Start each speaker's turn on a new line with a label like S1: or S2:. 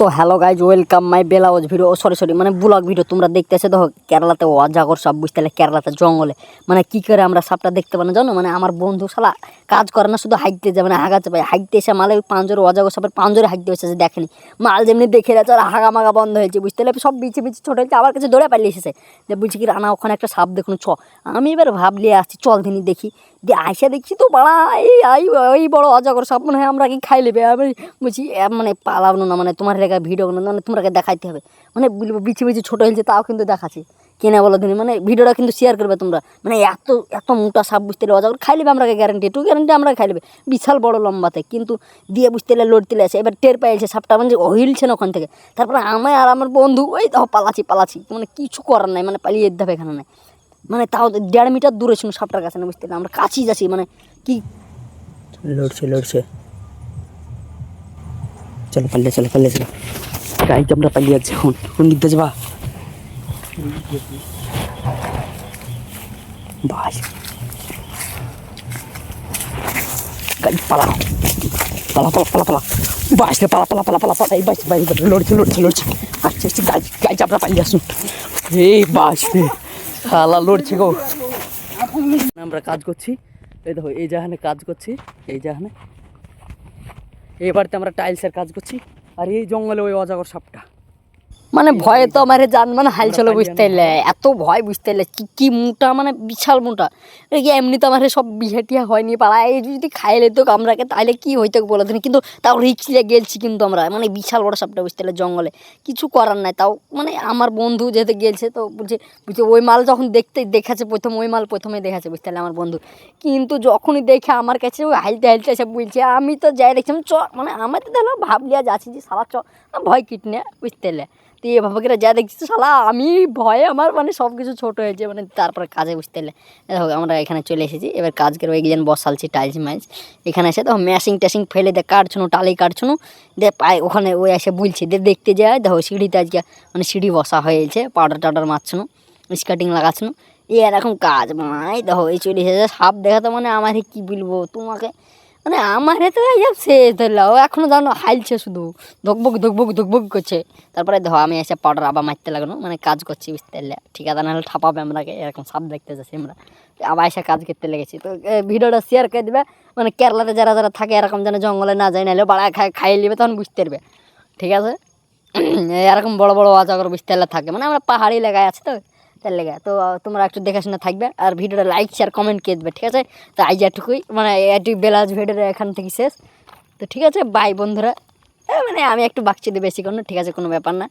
S1: তো hello guys, welcome my বেলাওয়াজ video. Sorry মানে ব্লগ ভিডিও। তোমরা দেখতেছো দেখো কেরালাতে অজাগর সাপ, বুঝতে পারলে কেরালাতে জঙ্গলে মানে কী করে আমরা সাপটা দেখতে পাই না জানো। মানে আমার বন্ধু শালা কাজ করে না, শুধু হাইটতে যায়, মানে হাগাতে পায়, হাইটতে এসে মালে পাঁজরে অজাগর সাপের পাঁজরে হাইটতে এসেছে, দেখেনি মাল যেমনি দেখে যাচ্ছে আর হাগা মাগা বন্ধ হয়েছে, বুঝতে পারলে সব বিছে ছোটো হয়েছে, আমার কাছে দৌড়ে পালিয়ে এসেছে যে বলছি কি রানা ওখানে একটা সাপ দেখুন ছ। আমি এবার ভাবলি আসছি চল দিনই দেখি, দিয়ে আইসা দেখছি তো বাড়া এই বড় অজাগর সাপ, মনে হয় আমরা কি খাই নেবে। আমি বলছি মানে পালাবো না, মানে তোমার লেখা ভিডিও মানে তোমাকে দেখাইতে হবে, মানে বলবো বিছে ছোটো হয়েছে তাও কিন্তু দেখাচ্ছি কিনা বলো দিন, মানে ভিডিওটা কিন্তু শেয়ার করবে তোমরা। মানে এত এত মোটা সাপ, বুঝতে পারলে অজাগর খাই নেবে, আমরা গ্যারান্টি টু গ্যারান্টি আমরা খাই নেবে, বিশাল বড় লম্বাতে, কিন্তু দিয়ে বুঝতে পারলে লড়তে আসে। এবার টের পাইছে সাপটা, মানে হিলছে না ওখান থেকে। তারপরে আমায় আর আমার বন্ধু ওই দেখো পালাচ্ছি, মানে কিছু করার নাই, মানে পালিয়ে যেতে হবে এখানে নাই, মানে তাও 1.5 মিটার দূরে ছিল সাপটার কাছে না, বুঝতে পারলে আমরা কাছেই যাচ্ছি, মানে কি লড়ছে চলো পালিয়ে গাড়িতে আমরা পালিয়ে যাচ্ছি। এখন কোন দিক দিয়ে যাবা ভাই, গাড়ি পালা বাসলে পালা এই বাস লড়ছে আচ্ছা গাড়ি আমরা পালিয়ে আসুন। এই বাসলে শালা লড়ছে গো। আমরা কাজ করছি, এই দেখো এই জাহানে কাজ করছি, এই জাহানে এবারতে আমরা টাইলসের কাজ করছি, আর এই জঙ্গলে ওই অজাগর সাপটা, মানে ভয়ে তো আমার জান মানে হাল ছিল, বুঝতে পারলে এত ভয়, বুঝতে পারলে কি মোটা, মানে বিশাল মোটা। এমনি তো আমার সব বিহেটিয়া হয়নি পাড়ায়, যদি খাইলে তো আমরাকে তাহলে কি হইতো বলে দিন, কিন্তু তাও রিক্স নিয়ে গেলছি কিন্তু আমরা, মানে বিশাল বড় সাপটা, বুঝতে পারলে জঙ্গলে কিছু করার নাই। তাও মানে আমার বন্ধু যেহেতু গেলছে তো বুঝছে ওই মাল যখন দেখাচ্ছে ওই মাল প্রথমে দেখাচ্ছে, বুঝতে পারলে আমার বন্ধু, কিন্তু যখনই দেখে আমার কাছে ওই হাইলতে এসে বলছে, আমি তো যাই দেখছিলাম চ, মানে আমার তো দেখলাম ভাবলিয়া যাচ্ছি যে সারা চ, ভয় কিটনে, বুঝতে পারলে তো এভাবে করে যা দেখছি শালা আমি ভয়ে আমার মানে সব কিছু ছোটো হয়েছে, মানে তারপরে কাজে, বুঝতে পারলে দেখো আমরা এখানে চলে এসেছি। এবার কাজ করে ওইজন বসালছি টাইলস মাইলস, এখানে এসে দেখো ম্যাশিং ফেলে দিয়ে কাটছুনো, টালি কাটছুনো, দিয়ে পায়ে ওখানে ওই এসে বলছি দেখতে যায়, দেখো সিঁড়িতে আজকে মানে সিঁড়ি বসা হয়েছে, পাউডার মারছুনো, স্কার্টিং লাগাচ্ছুনো, এরকম কাজ মাই দেখো এই চলে এসেছে। সাপ দেখাতো মানে আমার কি বলবো তোমাকে, মানে আমার তো সে ধরলাম এখনও জানো হাইলছে, শুধু ধকবক করছে। তারপরে দেখো আমি এসে পাউডার আবার মারতে লাগানো, মানে কাজ করছি, বুঝতে পারলে ঠিকাদার নাহলে ঠাপাবে আমরাকে, এরকম সাপ দেখতে যাচ্ছি আমরা, আবার এসে কাজ করতে লেগেছি। তো ভিডিওটা শেয়ার করে দেবে, মানে কেরালাতে যারা থাকে এরকম যেন জঙ্গলে না যায়, নাহলে বাড়া খাইয়ে নেবে, তখন বুঝতে পারবে, ঠিক আছে। এরকম বড় অজাগর, বুঝতে পারলে থাকে, মানে আমরা পাহাড়ি এলাকায় আছি তো তার লেগে। তো তোমরা একটু দেখাশোনা থাকবে, আর ভিডিওটা লাইক শেয়ার কমেন্ট করে দেবে, ঠিক আছে। তো আজ এটুকুই, মানে এটুকু বেলাজ ভিডিওটা এখান থেকে শেষ। তো ঠিক আছে, বাই বন্ধুরা। মানে আমি একটু বাকচি দিয়ে বেশি কোনো, ঠিক আছে, কোনো ব্যাপার না।